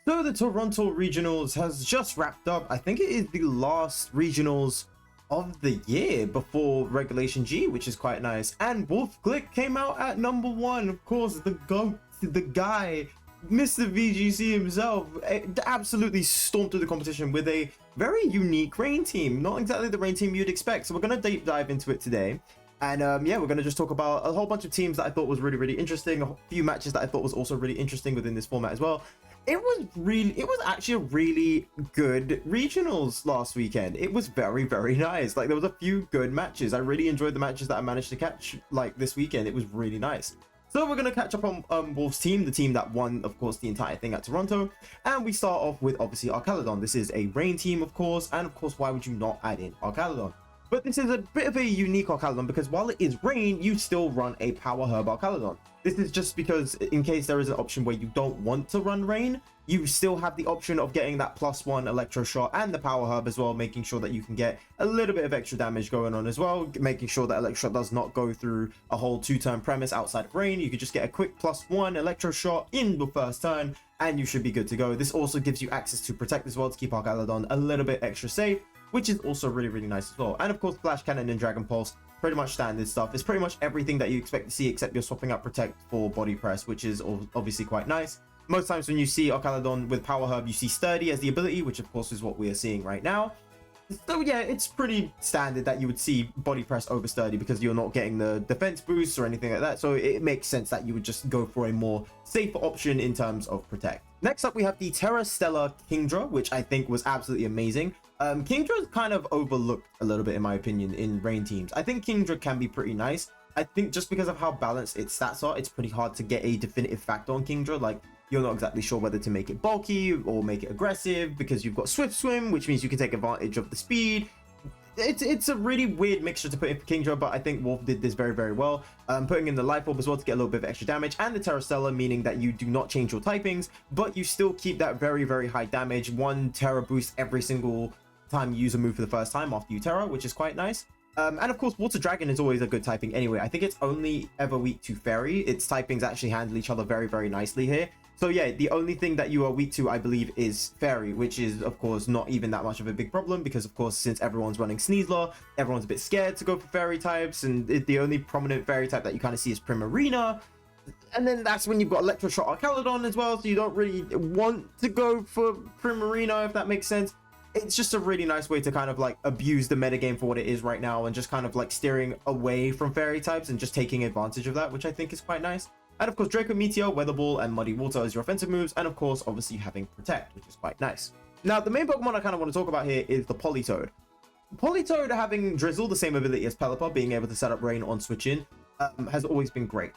So the Toronto Regionals has just wrapped up. I think it is the last Regionals of the year before Regulation G, which is quite nice. And WOLFE GLICK came out at number 1. Of course, the GOAT, the guy, Mr. VGC himself, absolutely stormed through the competition with a very unique rain team. Not exactly the rain team you'd expect. So we're going to deep dive into it today. And yeah, we're going to just talk about a whole bunch of teams that I thought was really interesting. A few matches that I thought was also really interesting within this format as well. It was actually a really good regionals last weekend. It was very nice. Like, there was a few good matches. I really enjoyed the matches that I managed to catch like this weekend. It was really nice. So we're going to catch up on Wolf's team, the team that won, of course, the entire thing at Toronto. And we start off with, obviously, Arcaladon. This is a rain team, of course. And, of course, why would you not add in Arcaladon? But this is a bit of a unique Arcaladon because while it is rain, you still run a power herb Arcaladon. This is just because in case there is an option where you don't want to run rain, you still have the option of getting that +1 electro shot and the power herb as well, making sure that you can get a little bit of extra damage going on as well, making sure that electro shot does not go through a whole 2-turn premise outside of rain. You could just get a quick +1 electro shot in the first turn and you should be good to go. This also gives you access to protect as well to keep Arcaladon a little bit extra safe, which is also really nice as well. And of course, Flash Cannon and Dragon Pulse, pretty much standard stuff. It's pretty much everything that you expect to see, except you're swapping out Protect for Body Press, which is obviously quite nice. Most times when you see Arcaladon with Power Herb, you see Sturdy as the ability, which of course is what we are seeing right now. So yeah, it's pretty standard that you would see Body Press over Sturdy because you're not getting the defense boosts or anything like that. So it makes sense that you would just go for a more safer option in terms of Protect. Next up, we have the Terra Stellar Kingdra, which I think was absolutely amazing. Kingdra is kind of overlooked a little bit in my opinion in rain teams. I think Kingdra can be pretty nice. I think just because of how balanced its stats are, it's pretty hard to get a definitive fact on Kingdra. Like, you're not exactly sure whether to make it bulky or make it aggressive because you've got Swift Swim, which means you can take advantage of the speed. It's a really weird mixture to put in for Kingdra, but I think Wolf did this very well. Putting in the Life Orb as well to get a little bit of extra damage, and the Terra Stellar, meaning that you do not change your typings, but you still keep that very high damage. 1 Terra boost every single time you use a move for the first time after you Terra, which is quite nice. And of course, Water Dragon is always a good typing anyway. I think it's only ever weak to Fairy. Its typings actually handle each other very nicely here. So yeah, the only thing that you are weak to, I believe, is Fairy, which is, of course, not even that much of a big problem because, of course, since everyone's running Sneasler, everyone's a bit scared to go for Fairy types, and the only prominent Fairy type that you kind of see is Primarina. And then that's when you've got Electro Shot Arcaladon as well, so you don't really want to go for Primarina, if that makes sense. It's just a really nice way to kind of like abuse the metagame for what it is right now and just kind of like steering away from Fairy types and just taking advantage of that, which I think is quite nice. And of course, Draco Meteor, Weather Ball, and Muddy Water as your offensive moves. And of course, obviously having Protect, which is quite nice. Now, the main Pokemon I kind of want to talk about here is the Politoed. Politoed having Drizzle, the same ability as Pelipper, being able to set up Rain on switch in, has always been great.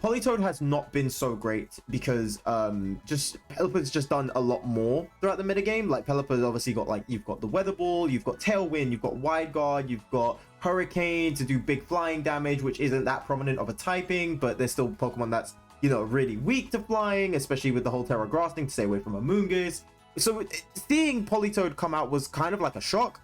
Politoed has not been so great because Pelipper's just done a lot more throughout the metagame. Like, Pelipper's obviously got, like, you've got the Weather Ball, you've got Tailwind, you've got Wide Guard, you've got Hurricane to do big flying damage, which isn't that prominent of a typing, but there's still Pokemon that's, you know, really weak to flying, especially with the whole Terra Grass thing to stay away from Amoonguss. So seeing Politoed come out was kind of like a shock.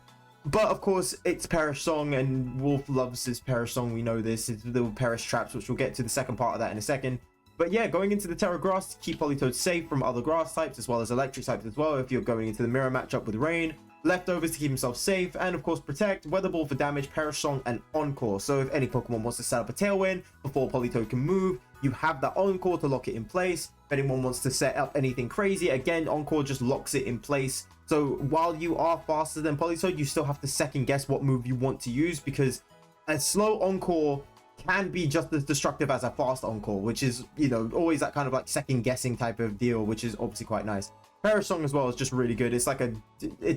But of course, it's Perish Song, and Wolf loves his Perish Song. We know this. It's little Perish traps, which we'll get to the second part of that in a second. But yeah, going into the Terra Grass to keep Politoed safe from other grass types, as well as electric types as well, if you're going into the mirror matchup with Rain. Leftovers to keep himself safe, and of course Protect, Weather Ball for damage, Perish Song, and Encore. So if any Pokemon wants to set up a Tailwind before Politoed can move, you have that Encore to lock it in place. If anyone wants to set up anything crazy, again, Encore just locks it in place. So while you are faster than Politoed, you still have to second guess what move you want to use, because a slow Encore can be just as destructive as a fast Encore, which is, you know, always that kind of like second guessing type of deal, which is obviously quite nice. Perish Song as well is just really good. It's like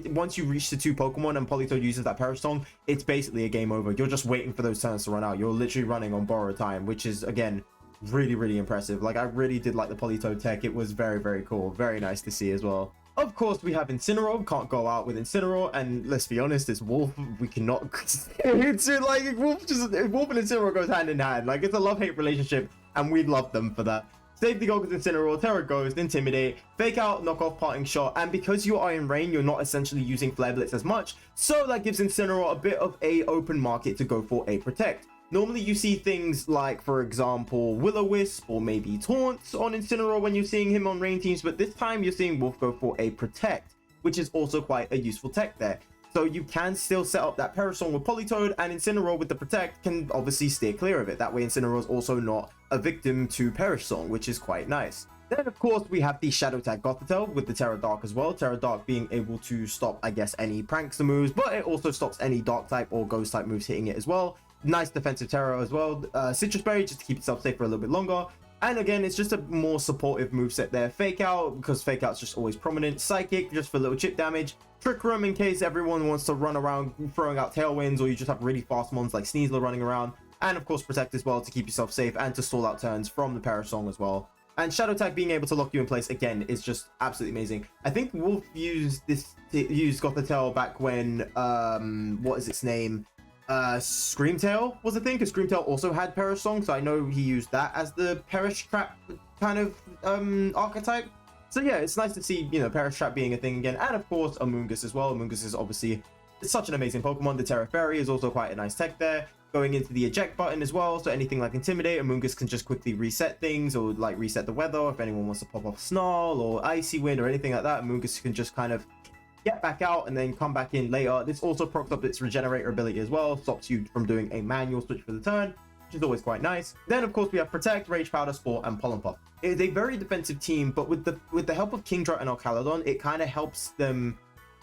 once you reach the 2 Pokemon and Politoed uses that Perish Song, it's basically a game over. You're just waiting for those turns to run out. You're literally running on borrowed time, which is, again, really impressive. Like, I really did like the Politoed tech. It was very cool. Very nice to see as well. Of course, we have Incineroar. Can't go out with Incineroar, and let's be honest, it's Wolf. We cannot. It's like Wolf and Incineroar goes hand in hand. Like, it's a love-hate relationship, and we love them for that. Save the Gold with Incineroar, Terra Ghost, Intimidate, Fake Out, Knock Off, Parting Shot, and because you are in Rain, you're not essentially using Flare Blitz as much, so that gives Incineroar a bit of a open market to go for a Protect. Normally you see things like, for example, Will-O-Wisp or maybe Taunts on Incineroar when you're seeing him on rain teams, but this time you're seeing Wolf go for a Protect, which is also quite a useful tech there. So you can still set up that Perish Song with Politoed, and Incineroar with the Protect can obviously steer clear of it. That way Incineroar is also not a victim to Perish Song, which is quite nice. Then, of course, we have the Shadow Tag Gothitelle with the Terra Dark as well. Terra Dark being able to stop, I guess, any Prankster moves, but it also stops any Dark type or Ghost type moves hitting it as well. Nice defensive Terra as well. Citrus Berry just to keep itself safe for a little bit longer. And again, it's just a more supportive moveset there. Fake Out, because Fake Out's just always prominent. Psychic, just for little chip damage. Trick Room, in case everyone wants to run around throwing out Tailwinds, or you just have really fast mons like Sneasler running around. And of course, Protect as well to keep yourself safe and to stall out turns from the Perish Song as well. And Shadow Tag being able to lock you in place again is just absolutely amazing. I think Wolf used Gothitelle back when what is its name? Screamtail was a thing, because Screamtail also had Perish Song, so I know he used that as the Perish Trap kind of archetype. So yeah, it's nice to see, you know, Perish Trap being a thing again. And of course Amoonguss as well. Amoonguss is obviously such an amazing Pokemon. The Terra Fairy is also quite a nice tech there. Going into the eject button as well, so anything like Intimidate, Amoonguss can just quickly reset things, or like reset the weather. If anyone wants to pop off Snarl or Icy Wind or anything like that, Amoonguss can just kind of get back out and then come back in later. This also procs up its Regenerator ability as well, stops you from doing a manual switch for the turn, which is always quite nice. Then of course we have Protect, Rage Powder, Spore, and Pollen Puff. It is a very defensive team, but with the help of Kingdra and Alcaledon, it kind of helps them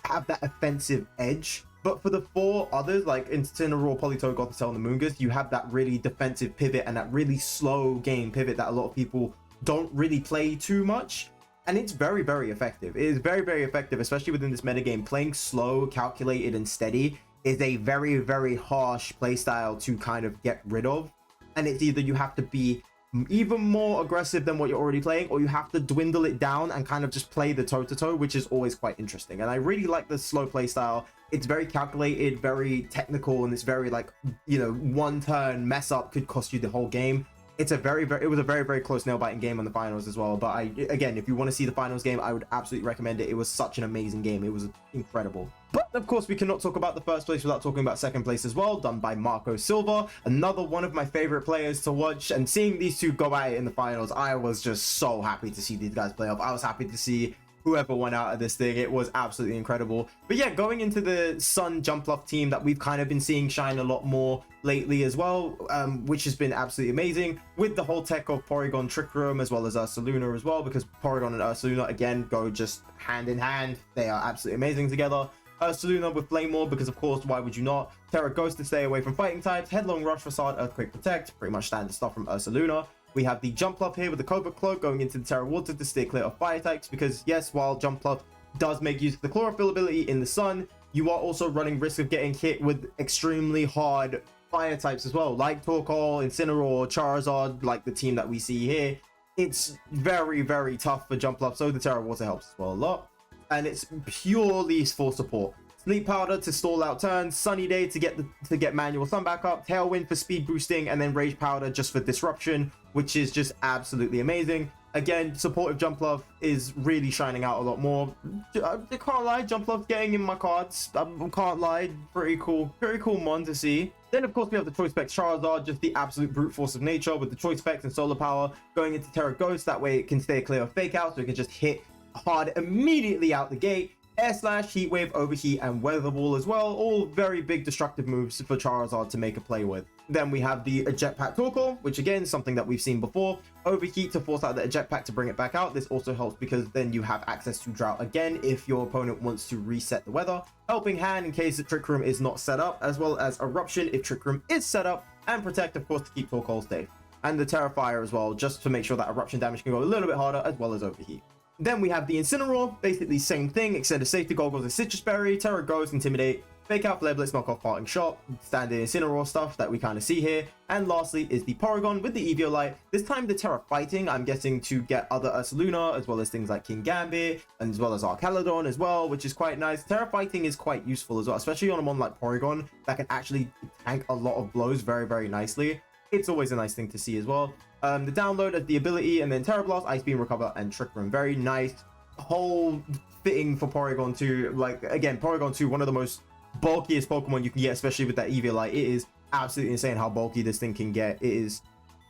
have that offensive edge. But for the four others, like Incineroar, Politoed, Gothitelle, and Amoonguss, you have that really defensive pivot and that really slow game pivot that a lot of people don't really play too much. And it's very, very effective. It is very, very effective, especially within this metagame. Playing slow, calculated, and steady is a very, very harsh playstyle to kind of get rid of. And it's either you have to be even more aggressive than what you're already playing, or you have to dwindle it down and kind of just play the toe-to-toe, which is always quite interesting. And I really like the slow playstyle. It's very calculated, very technical, and it's very like, you know, one turn mess up could cost you the whole game. It's a it was a very, very close nail-biting game on the finals as well. But again, if you want to see the finals game, I would absolutely recommend it. It was such an amazing game. It was incredible. But of course, we cannot talk about the first place without talking about second place as well, done by Marco Silva, another one of my favorite players to watch. And seeing these two go at it in the finals, I was just so happy to see these guys play off. I was happy to see whoever went out of this thing. It was absolutely incredible. But yeah, going into the Sun Jumpluff team that we've kind of been seeing shine a lot more lately as well, which has been absolutely amazing, with the whole tech of Porygon, Trick Room, as well as Ursaluna as well, because Porygon and Ursaluna again go just hand in hand. They are absolutely amazing together. Ursaluna with Flame Orb, because of course, why would you not? Terra Ghost to stay away from fighting types, Headlong Rush, Facade, Earthquake, Protect, pretty much standard stuff from Ursaluna. We have the Jumpluff here with the Cobra Cloak going into the Terra Water to stay clear of fire types, because yes, while Jumpluff does make use of the Chlorophyll ability in the sun, you are also running risk of getting hit with extremely hard fire types as well, like Torkoal, Incineroar, Charizard, like the team that we see here. It's very, very tough for Jumpluff, so the Terra Water helps as well a lot. And it's purely for support. Sleep Powder to stall out turns, Sunny Day to get manual sun back up, Tailwind for speed boosting, and then Rage Powder just for disruption, which is just absolutely amazing. Again, supportive Jumpluff is really shining out a lot more. I can't lie, Jumpluff's getting in my cards. I can't lie, pretty cool mon to see. Then of course we have the Choice Specs Charizard, just the absolute brute force of nature with the Choice Specs and Solar Power going into Terra Ghost. That way it can stay clear of Fake Out, so it can just hit hard immediately out the gate. Air Slash, Heat Wave, Overheat, and Weather Ball as well. All very big destructive moves for Charizard to make a play with. Then we have the Eject Pack Torkoal, which again is something that we've seen before. Overheat to force out the Eject Pack to bring it back out. This also helps because then you have access to Drought again if your opponent wants to reset the weather. Helping Hand in case the Trick Room is not set up, as well as Eruption if Trick Room is set up, and Protect of course to keep Torkoal safe. And the Terrifier as well, just to make sure that Eruption damage can go a little bit harder, as well as Overheat. Then we have the Incineroar, basically same thing, except of Safety Goggles and Citrus Berry, Terra Ghost, Intimidate, Fake Out, Flare Blitz, Knock Off, Parting Shot, standard Incineroar stuff that we kind of see here. And lastly is the Porygon with the Eviolite. This time the Terra Fighting, I'm guessing to get other Ursaluna, as well as things like King Gambit, and as well as Arcaledon as well, which is quite nice. Terra Fighting is quite useful as well, especially on a mon like Porygon that can actually tank a lot of blows very, very nicely. It's always a nice thing to see as well. The download of the ability, and then Terra Blast, Ice Beam, Recover, and Trick Room. Very nice whole fitting for Porygon 2. Like again, Porygon 2, one of the most bulkiest Pokemon you can get, especially with that Eviolite. It is absolutely insane how bulky this thing can get. It is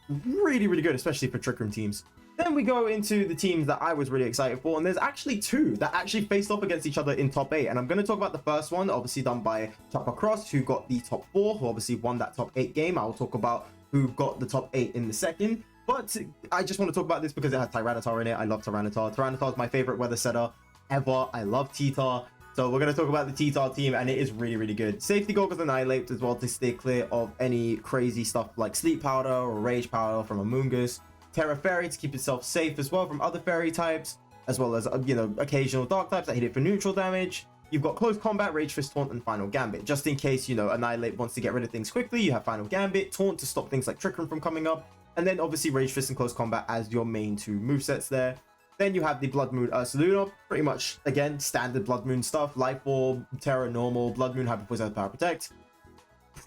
really, really good, especially for Trick Room teams. Then we go into the teams that I was really excited for, and there's actually two that actually faced off against each other in top 8. And I'm going to talk about the first one, obviously done by Chopper Cross, who got the top 4, who obviously won that top 8 game. I'll talk about who got the top 8 in the second. But I just want to talk about this because it has Tyranitar in it. I love Tyranitar. Tyranitar is my favorite weather setter ever. I love T-Tar. So we're going to talk about the T-Tar team, and it is really, really good. Safety Goggles Annihilate as well to stay clear of any crazy stuff like Sleep Powder or Rage Powder from Amoongus. Terra Fairy to keep itself safe as well from other fairy types, as well as, you know, occasional dark types that hit it for neutral damage. You've got Close Combat, Rage Fist, Taunt, and Final Gambit. Just in case, you know, Annihilate wants to get rid of things quickly, you have Final Gambit, Taunt to stop things like Trick Room from coming up, and then obviously Rage Fist and Close Combat as your main 2 movesets there. Then you have the Blood Moon Ursaluna, pretty much, again, standard Blood Moon stuff. Life Orb, Terra Normal, Blood Moon, Hyper Poison, Power Protect.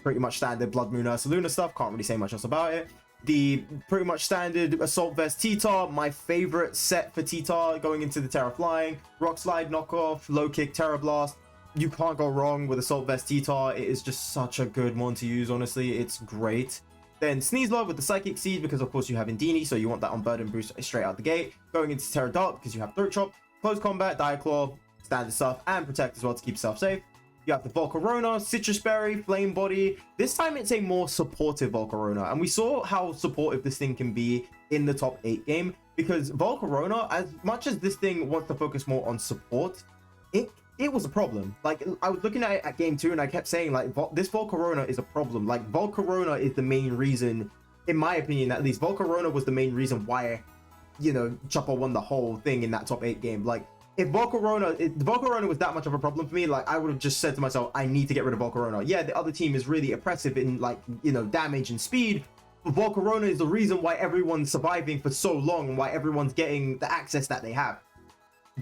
Pretty much standard Blood Moon Ursaluna stuff, can't really say much else about it. The pretty much standard Assault Vest T-Tar, my favorite set for T-Tar going into the Terra Flying. Rock Slide Knockoff, Low Kick, Terra Blast. You can't go wrong with Assault Vest T-Tar. It is just such a good one to use, honestly. It's great. Then Sneasler with the Psychic Seed, because of course you have Indini, so you want that on Burden Boost straight out the gate. Going into Terra Dart, because you have Throat Chop. Close Combat, Diaclaw, standard stuff, and Protect as well to keep yourself safe. You have the Volcarona, Citrus Berry, Flame Body. This time it's a more supportive Volcarona, and we saw how supportive this thing can be in the top 8 game, because Volcarona, as much as this thing wants to focus more on support, it was a problem. Like, I was looking at it at game 2 and I kept saying, like, this Volcarona is a problem. Like, Volcarona is the main reason, in my opinion at least, Volcarona was the main reason why, you know, Chopper won the whole thing in that top 8 game. Like, if Volcarona was that much of a problem for me, like, I would have just said to myself, I need to get rid of Volcarona. Yeah, the other team is really oppressive in, like, you know, damage and speed, but Volcarona is the reason why everyone's surviving for so long and why everyone's getting the access that they have.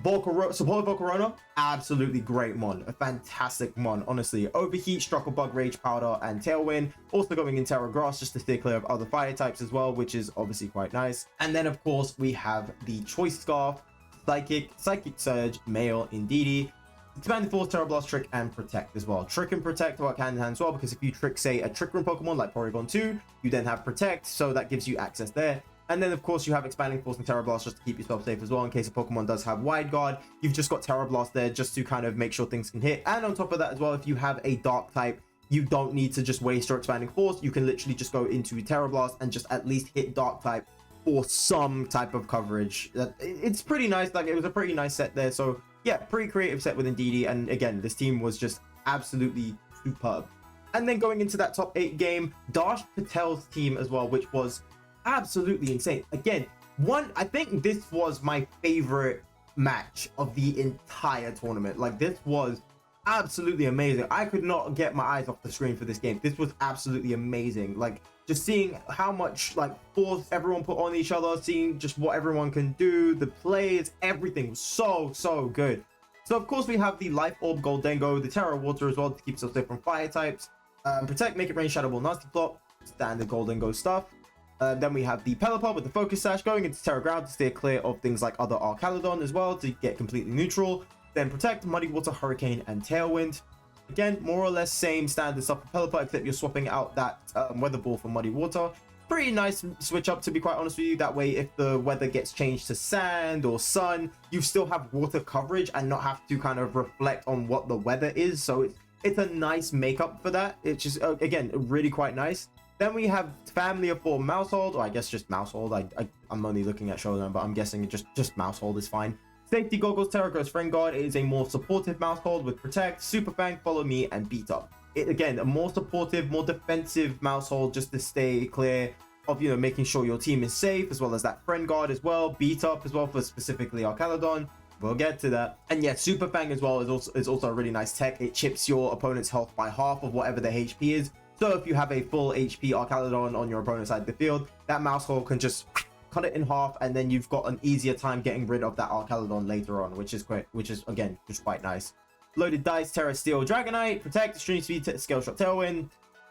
Support Volcarona, absolutely great mon, a fantastic mon, honestly. Overheat, Struckle Bug, Rage Powder, and Tailwind. Also going in Terra Grass just to stay clear of other fire types as well, which is obviously quite nice. And then of course we have the Choice Scarf, Psychic Surge, Male, Indeedee, Expanded Force, Terra Blast, Trick, and Protect as well. Trick and Protect work hand in hand as well, because if you trick, say, a Trick Room Pokemon like Porygon 2, you then have Protect, so that gives you access there. And then, of course, you have Expanding Force and Terra Blast just to keep yourself safe as well in case a Pokemon does have Wide Guard. You've just got Terra Blast there just to kind of make sure things can hit. And on top of that as well, if you have a Dark type, you don't need to just waste your Expanding Force. You can literally just go into Terra Blast and just at least hit Dark type for some type of coverage. It's pretty nice. Like, it was a pretty nice set there. So, yeah, pretty creative set with Indeedee. And again, this team was just absolutely superb. And then going into that top 8 game, Darsh Patel's team as well, which was absolutely insane. Again, I think this was my favorite match of the entire tournament. Like, this was absolutely amazing. I could not get my eyes off the screen for this game. This was absolutely amazing. Like, just seeing how much like force everyone put on each other, seeing just what everyone can do, the plays, everything was so good. So of course we have the Life Orb Goldengo, the Terra Water as well to keep us safe from fire types, Protect, Make It Rain, Shadow Ball, Nasty Plot, standard Goldengo stuff. Then we have the Pelipper with the Focus Sash going into Terra Ground to steer clear of things like other Archaludon as well to get completely neutral. Then Protect, Muddy Water, Hurricane, and Tailwind. Again, more or less same standard stuff for Pelipper, except you're swapping out that Weather Ball for Muddy Water. Pretty nice switch up, to be quite honest with you. That way, if the weather gets changed to sand or sun, you still have water coverage and not have to kind of reflect on what the weather is. So it's a nice makeup for that. It's just, again, really quite nice. Then we have Family of 4 Mousehold, or I guess just Mousehold. I'm only looking at Showdown, but I'm guessing just Mousehold is fine. Safety Goggles, Terra Gross Friend Guard. It is a more supportive Mousehold with Protect, Super Fang, Follow Me, and Beat Up. Again, a more supportive, more defensive Mousehold just to stay clear of, you know, making sure your team is safe, as well as that Friend Guard as well, Beat Up as well for specifically Archaludon. We'll get to that. And yeah, Super Fang as well is also a really nice tech. It chips your opponent's health by half of whatever their HP is. So if you have a full HP Archaludon on your opponent's side of the field, that Mousehold can just cut it in half, and then you've got an easier time getting rid of that Archaludon later on, which is again just quite nice. Loaded dice, Terra Steel, Dragonite, Protect, Extreme Speed, Scale Shot, Tailwind.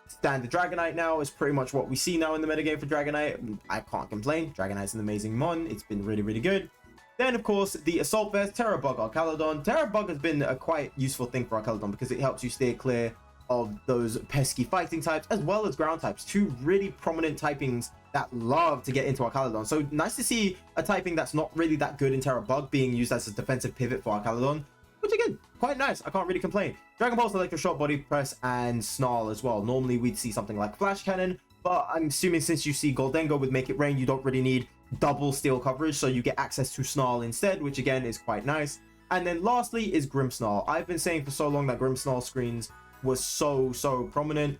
Standard Dragonite now is pretty much what we see now in the metagame for Dragonite. I can't complain. Dragonite's an amazing mon. It's been really good. Then of course the Assault Vest, Terra Bug, Archaludon. Terra Bug has been a quite useful thing for Archaludon because it helps you stay clear of those pesky fighting types as well as ground types, two really prominent typings that love to get into Archaludon. So nice to see a typing that's not really that good in Terra Bug being used as a defensive pivot for Archaludon, which again, quite nice. I can't really complain. Dragon Pulse, Electro Shot, Body Press, and Snarl as well. Normally we'd see something like Flash Cannon, but I'm assuming since you see Goldengo with Make It Rain, you don't really need double steel coverage, so you get access to Snarl instead, which again is quite nice. And then lastly is Grimmsnarl. I've been saying for so long that Grimmsnarl screens was so prominent.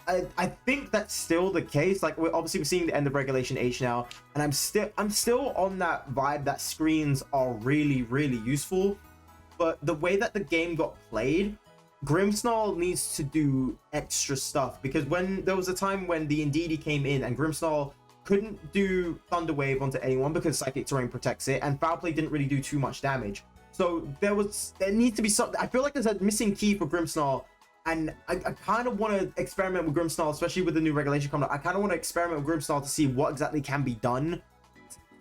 I think that's still the case. Like, we're seeing the end of Regulation H now, and I'm still on that vibe that screens are really useful. But the way that the game got played, Grimmsnarl needs to do extra stuff, because when there was a time when the Indeedee came in and Grimmsnarl couldn't do Thunder Wave onto anyone because Psychic Terrain protects it, and Foul Play didn't really do too much damage. So there needs to be something. I feel like there's a missing key for Grimmsnarl, and I kind of want to experiment with Grimmsnarl, especially with the new regulation coming up. I kind of want to experiment with Grimmsnarl to see what exactly can be done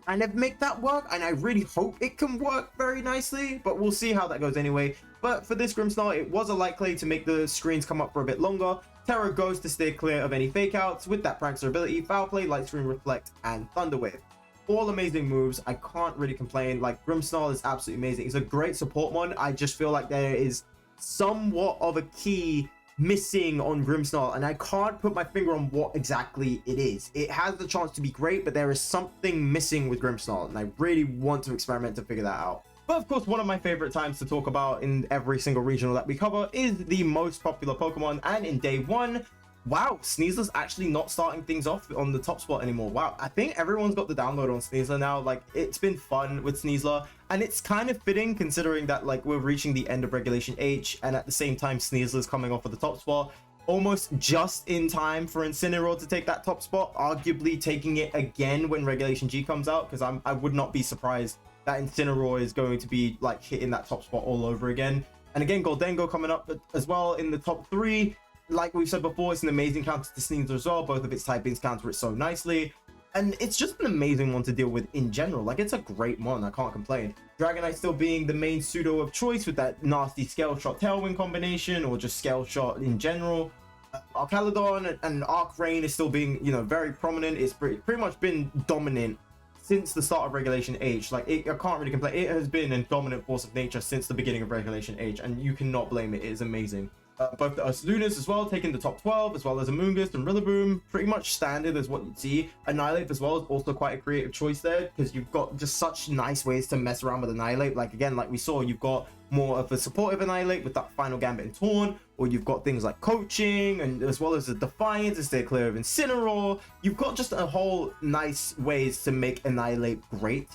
and make that work, and I really hope it can work very nicely, but we'll see how that goes anyway. But for this Grimmsnarl, it was a light clay to make the screens come up for a bit longer. Terra Ghost to stay clear of any fake outs with that Prankster ability, Foul Play, Light Screen Reflect, and Thunder Wave. All amazing moves. I can't really complain. Like, Grimmsnarl is absolutely amazing. It's a great support mon. I just feel like there is somewhat of a key missing on Grimmsnarl, and I can't put my finger on what exactly it is. It has the chance to be great, but there is something missing with Grimmsnarl, and I really want to experiment to figure that out. But of course, one of my favorite times to talk about in every single regional that we cover is the most popular Pokemon, and in day one, wow, Sneasler's actually not starting things off on the top spot anymore. Wow, I think everyone's got the download on Sneasler now. Like, it's been fun with Sneasler, and it's kind of fitting considering that, like, we're reaching the end of Regulation H, and at the same time, Sneasler's coming off of the top spot, almost just in time for Incineroar to take that top spot, arguably taking it again when Regulation G comes out, because I would not be surprised that Incineroar is going to be, like, hitting that top spot all over again. And again, Goldengo coming up as well in the top 3. Like we've said before, it's an amazing counter to Sneasler as well. Both of its typings counter it so nicely. And it's just an amazing one to deal with in general. Like, it's a great one. I can't complain. Dragonite still being the main pseudo of choice with that nasty Scale Shot Tailwind combination, or just Scale Shot in general. Archaludon and Arc Rain is still being, you know, very prominent. It's pretty much been dominant since the start of Regulation H. Like, I can't really complain. It has been a dominant force of nature since the beginning of Regulation H, and you cannot blame it. It is amazing. Both the Ursalunas as well, taking the top 12, as well as Amoonguss and Rillaboom, pretty much standard as what you'd see. Annihilate as well is also quite a creative choice there, because you've got just such nice ways to mess around with Annihilate. Like, again, like we saw, you've got more of a supportive Annihilate with that Final Gambit and Taunt, or you've got things like Coaching, and as well as the Defiance to stay clear of Incineroar. You've got just a whole nice ways to make Annihilate great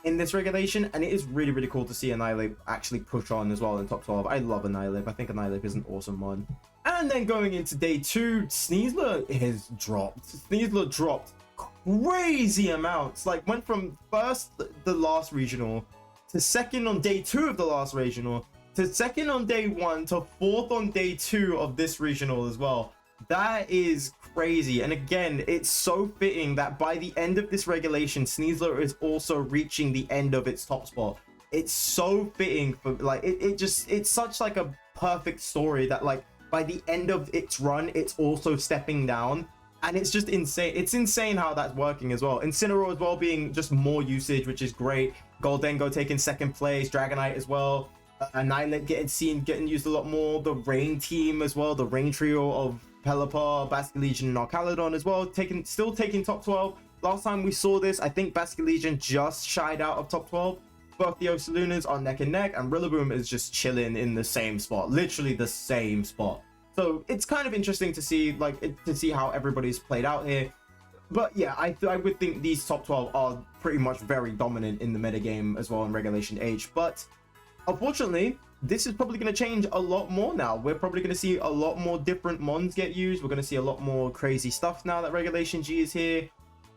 in this regulation, and it is really cool to see Annihilate actually push on as well in top 12. I love Annihilate. I think Annihilate is an awesome one. And then going into day 2, Sneasler has dropped. Sneasler dropped crazy amounts. Like, went from first the last regional to second on day 2 of the last regional to second on day 1 to 4th on day 2 of this regional as well. That is crazy. And again, it's so fitting that by the end of this regulation, Sneasler is also reaching the end of its top spot. It's so fitting for, like, it's such like a perfect story that, like, by the end of its run, it's also stepping down, and it's just insane. It's insane how that's working as well. Incineroar as well being just more usage, which is great. Goldengo taking second place, Dragonite as well, Annihilate getting used a lot more. The Rain team as well, the Rain trio of Pelipper, Basculegion, and Archaludon as well, still taking top 12. Last time we saw this, I think Basculegion just shied out of top 12. Both the Ursalunas are neck and neck, and Rillaboom is just chilling in the same spot, literally the same spot. So it's kind of interesting to see, to see how everybody's played out here. But yeah, I would think these top 12 are pretty much very dominant in the metagame as well in Regulation H. But unfortunately, this is probably going to change a lot more now. We're probably going to see a lot more different mons get used. We're going to see a lot more crazy stuff now that Regulation G is here.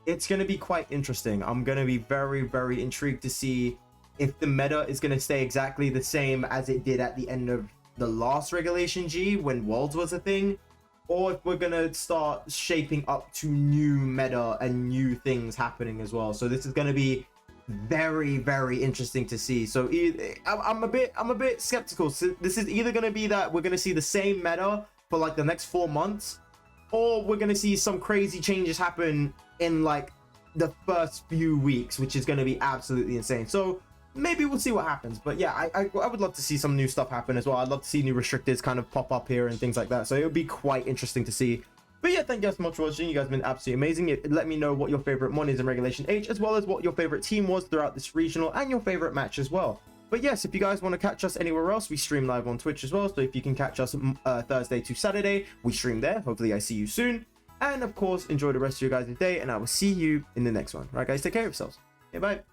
It's going to be quite interesting. I'm going to be very intrigued to see if the meta is going to stay exactly the same as it did at the end of the last Regulation G when Worlds was a thing, or if we're going to start shaping up to new meta and new things happening as well. So this is going to be very interesting to see. So I'm a bit skeptical. So this is either going to be that we're going to see the same meta for like the next 4 months, or we're going to see some crazy changes happen in like the first few weeks, which is going to be absolutely insane. So maybe we'll see what happens. But yeah, I would love to see some new stuff happen as well. I'd love to see new restricteds kind of pop up here and things like that. So it would be quite interesting to see. But yeah, thank you guys so much for watching. You guys have been absolutely amazing. Let me know what your favorite mon is in Regulation H, as well as what your favorite team was throughout this regional and your favorite match as well. But yes, if you guys want to catch us anywhere else, we stream live on Twitch as well. So if you can catch us Thursday to Saturday, we stream there. Hopefully I see you soon. And of course, enjoy the rest of your guys' day, and I will see you in the next one. All right, guys, take care of yourselves. Okay, bye.